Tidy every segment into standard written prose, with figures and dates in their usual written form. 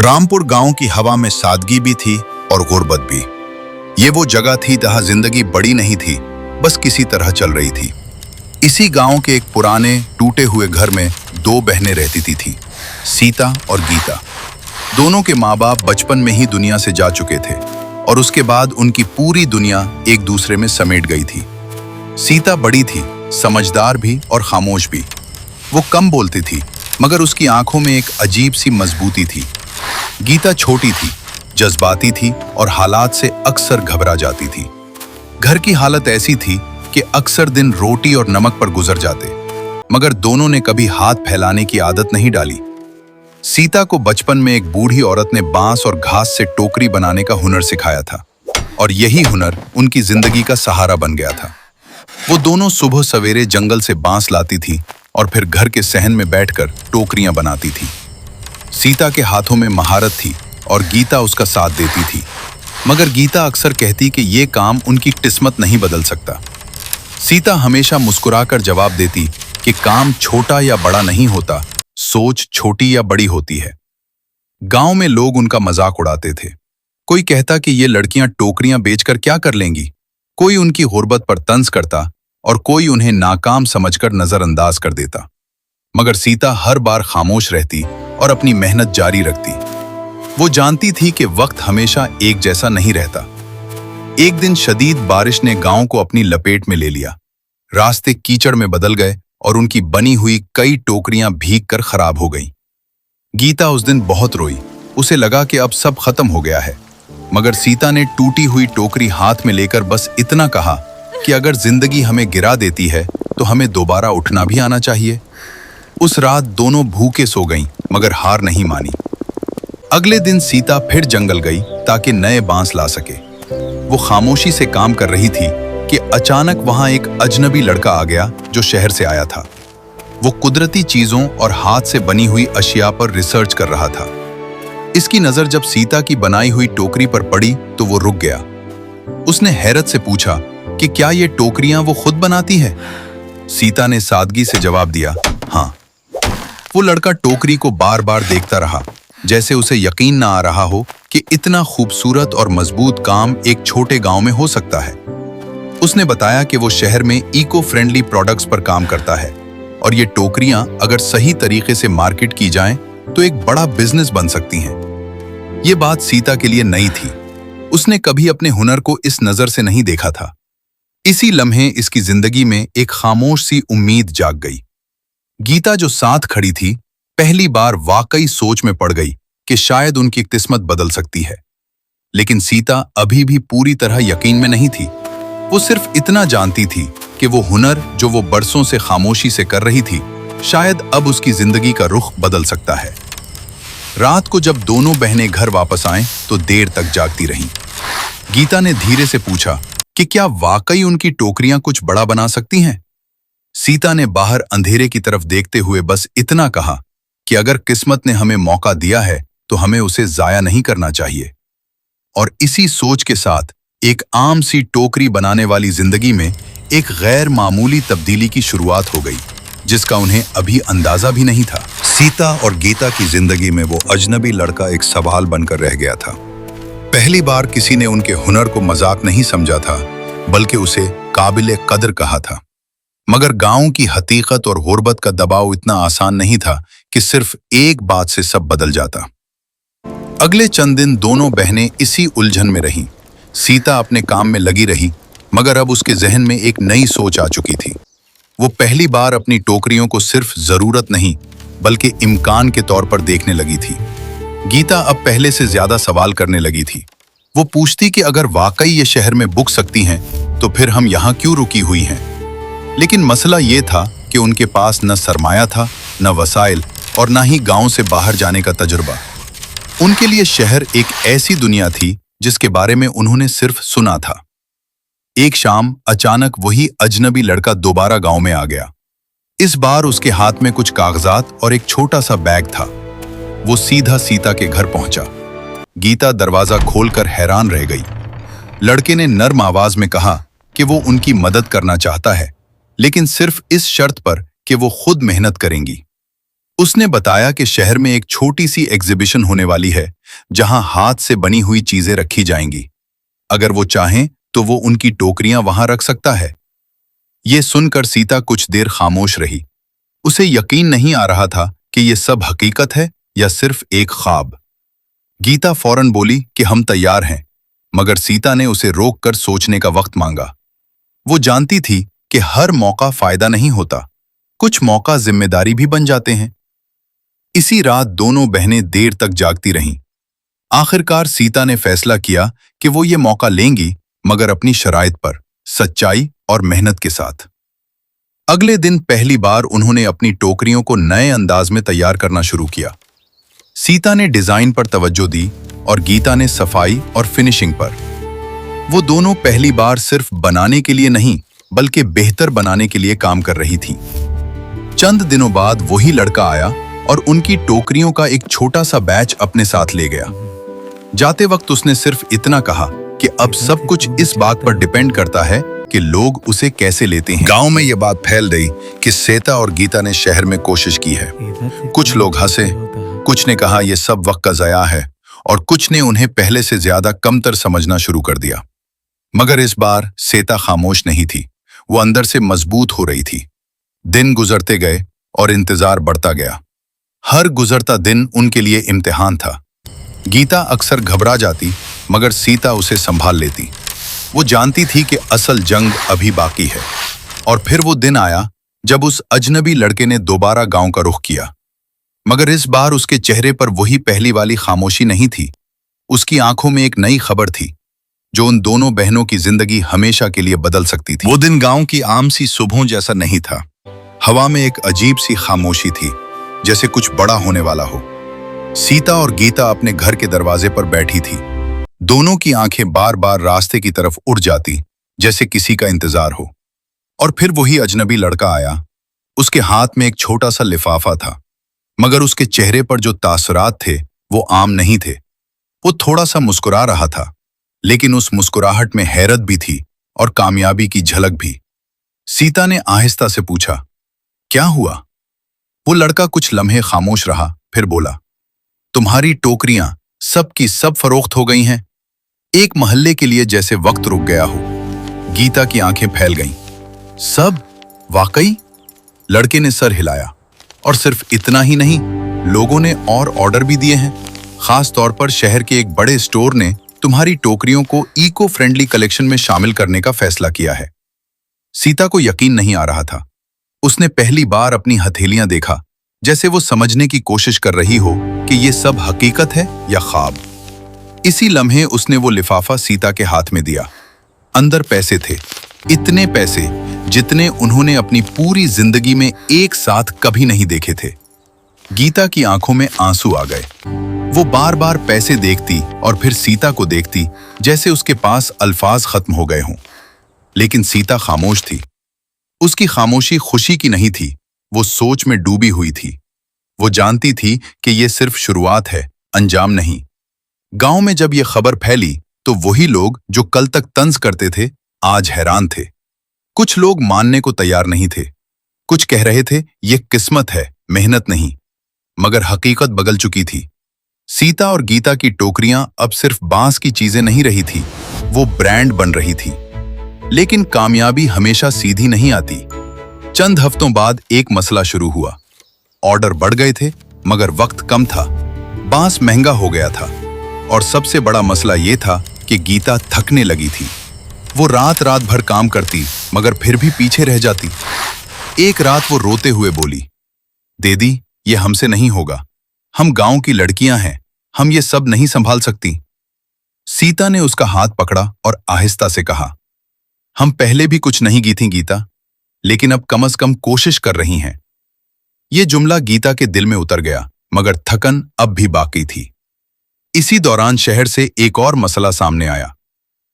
रामपुर गांव की हवा में सादगी भी थी और गुर्बत भी। ये वो जगह थी जहां जिंदगी बड़ी नहीं थी, बस किसी तरह चल रही थी। इसी गांव के एक पुराने टूटे हुए घर में दो बहनें रहती थी, सीता और गीता। दोनों के माँ बाप बचपन में ही दुनिया से जा चुके थे और उसके बाद उनकी पूरी दुनिया एक दूसरे में समेट गई थी। सीता बड़ी थी, समझदार भी और खामोश भी। वो कम बोलती थी, मगर उसकी आंखों में एक अजीब सी मजबूती थी। गीता छोटी थी, जज्बाती थी और हालात से अक्सर घबरा जाती थी। घर की हालत ऐसी थी कि अक्सर दिन रोटी और नमक पर गुजर जाते, मगर दोनों ने कभी हाथ फैलाने की आदत नहीं डाली। सीता को बचपन में एक बूढ़ी औरत ने बांस और घास से टोकरी बनाने का हुनर सिखाया था और यही हुनर उनकी जिंदगी का सहारा बन गया था। वो दोनों सुबह सवेरे जंगल से बांस लाती थी और फिर घर के सहन में बैठकर टोकरियां बनाती थी। सीता के हाथों में महारत थी और गीता उसका साथ देती थी, मगर गीता अक्सर कहती कि ये काम उनकी किस्मत नहीं बदल सकता। सीता हमेशा मुस्कुराकर जवाब देती कि काम छोटा या बड़ा नहीं होता, सोच छोटी या बड़ी होती है। गांव में लोग उनका मजाक उड़ाते थे। कोई कहता कि ये लड़कियां टोकरियां बेचकर क्या कर लेंगी, कोई उनकी गुर्बत पर तंज करता और कोई उन्हें नाकाम समझकर नजरअंदाज कर देता। मगर सीता हर बार खामोश रहती और अपनी मेहनत जारी रखती। वो जानती थी कि वक्त हमेशा एक जैसा नहीं रहता। एक दिन शदीद बारिश ने गांव को अपनी लपेट में ले लिया। रास्ते कीचड़ में बदल गए और उनकी बनी हुई कई टोकरियां भीग कर खराब हो गईं। गीता उस दिन बहुत रोई। उसे लगा कि अब सब खत्म हो गया है, मगर सीता ने टूटी हुई टोकरी हाथ में लेकर बस इतना कहा कि अगर जिंदगी हमें गिरा देती है तो हमें दोबारा उठना भी आना चाहिए। उस रात दोनों भूखे सो गईं, मगर हार नहीं मानी। अगले दिन सीता फिर जंगल गई ताकि नए बांस ला सके। वो खामोशी से काम कर रही थी कि अचानक वहां एक अजनबी लड़का आ गया जो शहर से आया था। वो कुदरती चीजों और हाथ से बनी हुई अशिया पर रिसर्च कर रहा था। इसकी नजर जब सीता की बनाई हुई टोकरी पर पड़ी तो वो रुक गया। उसने हैरत से पूछा कि क्या ये टोकरियां वो खुद बनाती है? सीता ने सादगी से जवाब दिया, हाँ। वो लड़का टोकरी को बार बार देखता रहा, जैसे उसे यकीन ना आ रहा हो कि इतना खूबसूरत और मजबूत काम एक छोटे गांव में हो सकता है। उसने बताया कि वो शहर में इको फ्रेंडली प्रोडक्ट्स पर काम करता है और ये टोकरियां अगर सही तरीके से मार्केट की जाएं तो एक बड़ा बिजनेस बन सकती हैं। ये बात सीता के लिए नई थी। उसने कभी अपने हुनर को इस नजर से नहीं देखा था। इसी लम्हे इसकी जिंदगी में एक खामोश सी उम्मीद जाग गई। गीता जो साथ खड़ी थी, पहली बार वाकई सोच में पड़ गई कि शायद उनकी किस्मत बदल सकती है। लेकिन सीता अभी भी पूरी तरह यकीन में नहीं थी। वो सिर्फ इतना जानती थी कि वो हुनर जो वो बरसों से खामोशी से कर रही थी, शायद अब उसकी जिंदगी का रुख बदल सकता है। रात को जब दोनों बहनें घर वापस आएं तो देर तक जागती रहीं। गीता ने धीरे से पूछा कि क्या वाकई उनकी टोकरियां कुछ बड़ा बना सकती हैं? सीता ने बाहर अंधेरे की तरफ देखते हुए बस इतना कहा कि अगर किस्मत ने हमें मौका दिया है तो हमें उसे जाया नहीं करना चाहिए। और इसी सोच के साथ एक आम सी टोकरी बनाने वाली जिंदगी में एक गैर मामूली तब्दीली की शुरुआत हो गई, जिसका उन्हें अभी अंदाजा भी नहीं था। सीता और गीता की जिंदगी में वो अजनबी लड़का एक सवाल बनकर रह गया था। पहली बार किसी ने उनके हुनर को मजाक नहीं समझा था, बल्कि उसे काबिले कदर कहा था। मगर गांव की हकीकत और गुर्बत का दबाव इतना आसान नहीं था कि सिर्फ एक बात से सब बदल जाता। अगले चंद दिन दोनों बहनें इसी उलझन में रहीं। सीता अपने काम में लगी रही, मगर अब उसके जहन में एक नई सोच आ चुकी थी। वो पहली बार अपनी टोकरियों को सिर्फ जरूरत नहीं, बल्कि इम्कान के तौर पर देखने लगी थी। गीता अब पहले से ज्यादा सवाल करने लगी थी। वो पूछती कि अगर वाकई ये शहर में बुक सकती हैं, तो फिर हम यहाँ क्यों रुकी हुई हैं? लेकिन मसला ये था कि उनके पास न सरमाया था, न वसाइल और न ही गांव से बाहर जाने का तजुर्बा। उनके लिए शहर एक ऐसी दुनिया थी जिसके बारे में उन्होंने सिर्फ सुना था। एक शाम अचानक वही अजनबी लड़का दोबारा गांव में आ गया। इस बार उसके हाथ में कुछ कागजात और एक छोटा सा बैग था। वो सीधा सीता के घर पहुंचा। गीता दरवाजा खोलकर हैरान रह गई। लड़के ने नर्म आवाज में कहा कि वो उनकी मदद करना चाहता है, लेकिन सिर्फ इस शर्त पर कि वो खुद मेहनत करेंगी। उसने बताया कि शहर में एक छोटी सी एग्जीबिशन होने वाली है जहां हाथ से बनी हुई चीजें रखी जाएंगी। अगर वो चाहें तो वो उनकी टोकरियां वहां रख सकता है। ये सुनकर सीता कुछ देर खामोश रही। उसे यकीन नहीं आ रहा था कि ये सब हकीकत है या सिर्फ एक ख्वाब। गीता फौरन बोली कि हम तैयार हैं, मगर सीता ने उसे रोककर सोचने का वक्त मांगा। वो जानती थी कि हर मौका फायदा नहीं होता, कुछ मौका जिम्मेदारी भी बन जाते हैं। इसी रात दोनों बहनें देर तक जागती रहीं। आखिरकार सीता ने फैसला किया कि वो ये मौका लेंगी, मगर अपनी शराइत पर, सच्चाई और मेहनत के साथ। अगले दिन पहली बार उन्होंने अपनी टोकरियों को नए अंदाज में तैयार करना शुरू किया। सीता ने डिजाइन पर तवज्जो दी और गीता ने सफाई और फिनिशिंग पर। वो दोनों पहली बार सिर्फ बनाने के लिए नहीं, बल्कि बेहतर बनाने के लिए काम कर रही थीं। चंद दिनों बाद वही लड़का आया और उनकी टोकरियों का एक छोटा सा बैच अपने साथ ले गया। जाते वक्त उसने सिर्फ इतना कहा कि अब सब कुछ इस बात पर डिपेंड करता है कि लोग उसे कैसे लेते हैं। गांव में ये बात फैल गई कि श्वेता और गीता ने शहर में कोशिश की है। कुछ लोग हंसे, कुछ ने कहा यह सब वक्त का ज़या है, और कुछ ने उन्हें पहले से ज्यादा कमतर समझना शुरू कर दिया। मगर इस बार श्वेता खामोश नहीं थी, वो अंदर से मजबूत हो रही थी। दिन गुजरते गए और इंतजार बढ़ता गया। हर गुजरता दिन उनके लिए इम्तिहान था। गीता अक्सर घबरा जाती, मगर सीता उसे संभाल लेती। वो जानती थी कि असल जंग अभी बाकी है। और फिर वो दिन आया जब उस अजनबी लड़के ने दोबारा गांव का रुख किया। मगर इस बार उसके चेहरे पर वही पहली वाली खामोशी नहीं थी। उसकी आंखों में एक नई खबर थी, जो उन दोनों बहनों की जिंदगी हमेशा के लिए बदल सकती थी। वो दिन गांव की आम सी सुबह जैसा नहीं था। हवा में एक अजीब सी खामोशी थी, जैसे कुछ बड़ा होने वाला हो। सीता और गीता अपने घर के दरवाजे पर बैठी थी। दोनों की आंखें बार बार रास्ते की तरफ उड़ जाती, जैसे किसी का इंतजार हो। और फिर वही अजनबी लड़का आया। उसके हाथ में एक छोटा सा लिफाफा था, मगर उसके चेहरे पर जो तासुरात थे वो आम नहीं थे। वो थोड़ा सा मुस्कुरा रहा था, लेकिन उस मुस्कुराहट में हैरत भी थी और कामयाबी की झलक भी। सीता ने आहिस्ता से पूछा, क्या हुआ? वो लड़का कुछ लम्हे खामोश रहा, फिर बोला, तुम्हारी टोकरियां सब की सब फरोख्त हो गई हैं। एक मोहल्ले के लिए जैसे वक्त रुक गया हो। गीता की आंखें फैल गईं। सब? वाकई? लड़के ने सर हिलाया। और सिर्फ इतना ही नहीं, लोगों ने और ऑर्डर भी दिए हैं। खास तौर पर शहर के एक बड़े स्टोर ने तुम्हारी टोकरियों को इको फ्रेंडली कलेक्शन में शामिल करने का फैसला किया है। सीता को यकीन नहीं आ रहा था। उसने पहली बार अपनी हथेलियां देखा, जैसे वो समझने की कोशिश कर रही हो कि ये सब हकीकत है या ख्वाब। इसी लम्हे उसने वो लिफाफा सीता के हाथ में दिया। अंदर पैसे थे, इतने पैसे जितने उन्होंने अपनी पूरी जिंदगी में एक साथ कभी नहीं देखे थे। गीता की आंखों में आंसू आ गए। वो बार बार पैसे देखती और फिर सीता को देखती, जैसे उसके पास अल्फाज खत्म हो गए हों। लेकिन सीता खामोश थी। उसकी खामोशी खुशी की नहीं थी, वो सोच में डूबी हुई थी। वो जानती थी कि ये सिर्फ शुरुआत है, अंजाम नहीं। गांव में जब ये खबर फैली तो वही लोग जो कल तक तंज करते थे, आज हैरान थे। कुछ लोग मानने को तैयार नहीं थे। कुछ कह रहे थे ये किस्मत है, मेहनत नहीं। मगर हकीकत बदल चुकी थी। सीता और गीता की टोकरियां अब सिर्फ बांस की चीजें नहीं रही थी, वो ब्रांड बन रही थी। लेकिन कामयाबी हमेशा सीधी नहीं आती। चंद हफ्तों बाद एक मसला शुरू हुआ। ऑर्डर बढ़ गए थे, मगर वक्त कम था। बांस महंगा हो गया था, और सबसे बड़ा मसला ये था कि गीता थकने लगी थी। वो रात भर काम करती, मगर फिर भी पीछे रह जाती। एक रात वो रोते हुए बोली, दीदी, ये हमसे नहीं होगा। हम गांव की लड़कियां हैं, हम ये सब नहीं संभाल सकती। सीता ने उसका हाथ पकड़ा और आहिस्ता से कहा, हम पहले भी कुछ नहीं की थी गीता, लेकिन अब कम से कम कोशिश कर रही हैं। ये जुमला गीता के दिल में उतर गया, मगर थकन अब भी बाकी थी। इसी दौरान शहर से एक और मसला सामने आया।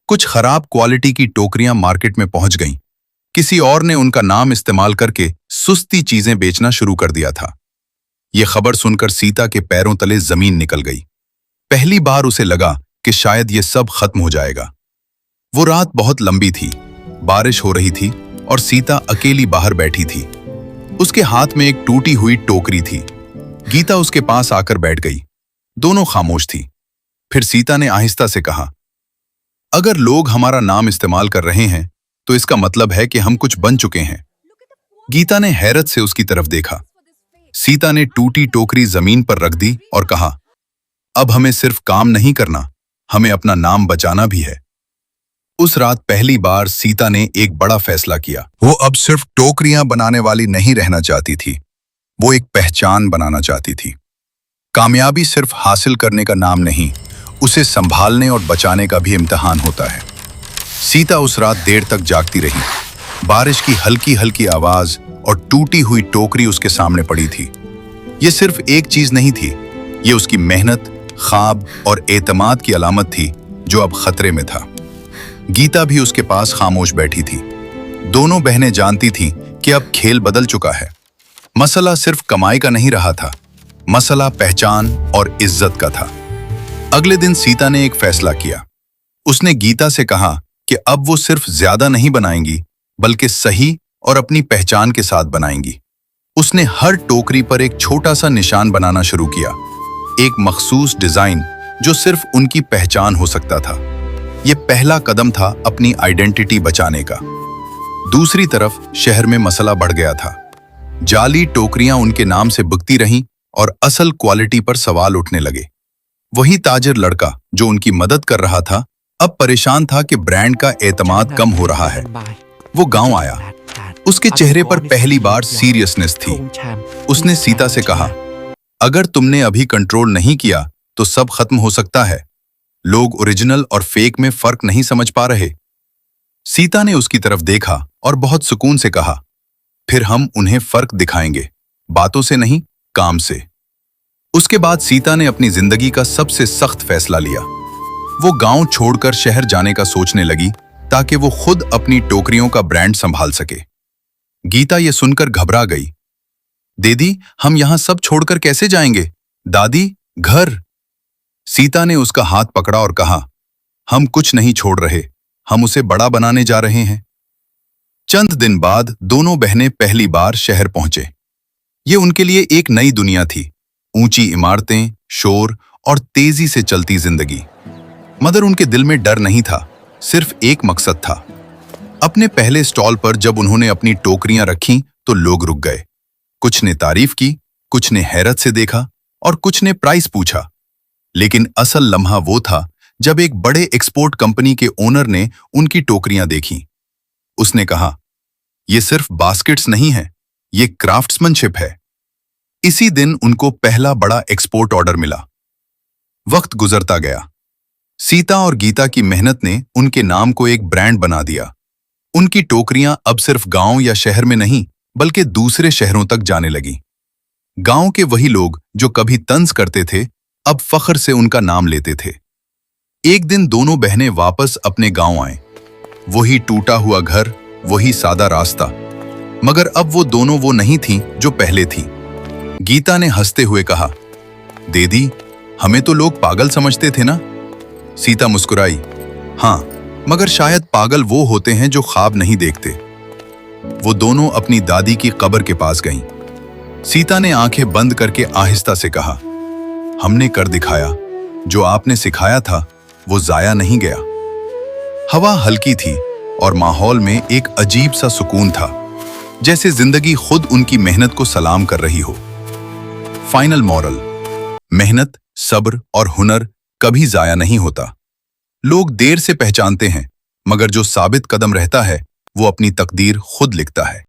कुछ खराब क्वालिटी की टोकरियां मार्केट में पहुंच गईं। किसी और ने उनका नाम इस्तेमाल करके सुस्ती चीजें बेचना शुरू कर दिया था। यह खबर सुनकर सीता के पैरों तले जमीन निकल गई। पहली बार उसे लगा कि शायद ये सब खत्म हो जाएगा। वो रात बहुत लंबी थी, बारिश हो रही थी और सीता अकेली बाहर बैठी थी। उसके हाथ में एक टूटी हुई टोकरी थी, गीता उसके पास आकर बैठ गई। दोनों खामोश थी। फिर सीता ने आहिस्ता से कहा, अगर लोग हमारा नाम इस्तेमाल कर रहे हैं तो इसका मतलब है कि हम कुछ बन चुके हैं। गीता ने हैरत से उसकी तरफ देखा। सीता ने टूटी टोकरी जमीन पर रख दी और कहा, अब हमें सिर्फ काम नहीं करना, हमें अपना नाम बचाना भी है। उस रात पहली बार सीता ने एक बड़ा फैसला किया। वो अब सिर्फ टोकरियां बनाने वाली नहीं रहना चाहती थी, वो एक पहचान बनाना चाहती थी। कामयाबी सिर्फ हासिल करने का नाम नहीं, उसे संभालने और बचाने का भी इम्तिहान होता है। सीता उस रात देर तक जागती रही। बारिश की हल्की हल्की आवाज और टूटी हुई टोकरी उसके सामने पड़ी थी। ये सिर्फ एक चीज नहीं थी, ये उसकी मेहनत, ख्वाब और एतमाद की अलामत थी जो अब खतरे में था। गीता भी उसके पास खामोश बैठी थी। दोनों बहनें जानती थीं कि अब खेल बदल चुका है। मसला सिर्फ कमाई का नहीं रहा था, मसला पहचान और इज्जत का था। अगले दिन सीता ने एक फैसला किया। उसने गीता से कहा कि अब वो सिर्फ ज्यादा नहीं बनाएंगी, बल्कि सही और अपनी पहचान के साथ बनाएंगी। उसने हर टोकरी पर एक छोटा सा निशान बनाना शुरू किया, एक मखसूस डिजाइन जो सिर्फ उनकी पहचान हो सकता था। यह पहला कदम था अपनी आइडेंटिटी बचाने का। दूसरी तरफ शहर में मसला बढ़ गया था। जाली टोकरियां उनके नाम से बिकती रहीं और असल क्वालिटी पर सवाल उठने लगे। वही ताजिर लड़का जो उनकी मदद कर रहा था, अब परेशान था कि ब्रांड का एतमाद कम हो रहा है। वो गांव आया। उसके चेहरे पर पहली बार सीरियसनेस थी। उसने सीता से कहा, अगर तुमने अभी कंट्रोल नहीं किया तो सब खत्म हो सकता है। लोग ओरिजिनल और फेक में फर्क नहीं समझ पा रहे। सीता ने उसकी तरफ देखा और बहुत सुकून से कहा, फिर हम उन्हें फर्क दिखाएंगे, बातों से नहीं, काम से। उसके बाद सीता ने अपनी जिंदगी का सबसे सख्त फैसला लिया। वो गांव छोड़कर शहर जाने का सोचने लगी ताकि वो खुद अपनी टोकरियों का ब्रांड संभाल सके। गीता ये सुनकर घबरा गई। दीदी, हम यहां सब छोड़कर कैसे जाएंगे? दादी, घर। सीता ने उसका हाथ पकड़ा और कहा, हम कुछ नहीं छोड़ रहे, हम उसे बड़ा बनाने जा रहे हैं। चंद दिन बाद दोनों बहनें पहली बार शहर पहुंचे। ये उनके लिए एक नई दुनिया थी। ऊंची इमारतें, शोर और तेजी से चलती जिंदगी। मगर उनके दिल में डर नहीं था, सिर्फ एक मकसद था। अपने पहले स्टॉल पर जब उन्होंने अपनी टोकरियां रखीं तो लोग रुक गए। कुछ ने तारीफ की, कुछ ने हैरत से देखा और कुछ ने प्राइस पूछा। लेकिन असल लम्हा वो था जब एक बड़े एक्सपोर्ट कंपनी के ओनर ने उनकी टोकरियां देखीं। उसने कहा, ये सिर्फ बास्केट्स नहीं है, ये क्राफ्ट्समैनशिप है। इसी दिन उनको पहला बड़ा एक्सपोर्ट ऑर्डर मिला। वक्त गुजरता गया। सीता और गीता की मेहनत ने उनके नाम को एक ब्रांड बना दिया। उनकी टोकरियां अब सिर्फ गांव या शहर में नहीं, बल्कि दूसरे शहरों तक जाने लगी। गांव के वही लोग जो कभी तंज करते थे, अब फख्र से उनका नाम लेते थे। एक दिन दोनों बहनें वापस अपने गांव आए। वही टूटा हुआ घर, वही सादा रास्ता, मगर अब वो दोनों वो नहीं थीं जो पहले थीं। गीता ने हंसते हुए कहा, दीदी, हमें तो लोग पागल समझते थे ना? सीता मुस्कुराई, हाँ, मगर शायद पागल वो होते हैं जो ख्वाब नहीं देखते। वो दोनों अपनी दादी की कब्र के पास गईं। सीता ने आंखें बंद करके आहिस्ता से कहा, हमने कर दिखाया, जो आपने सिखाया था वो जाया नहीं गया। हवा हल्की थी और माहौल में एक अजीब सा सुकून था, जैसे जिंदगी खुद उनकी मेहनत को सलाम कर रही हो। फाइनल मॉरल, मेहनत, सब्र और हुनर कभी जाया नहीं होता। लोग देर से पहचानते हैं, मगर जो साबित कदम रहता है वो अपनी तकदीर खुद लिखता है।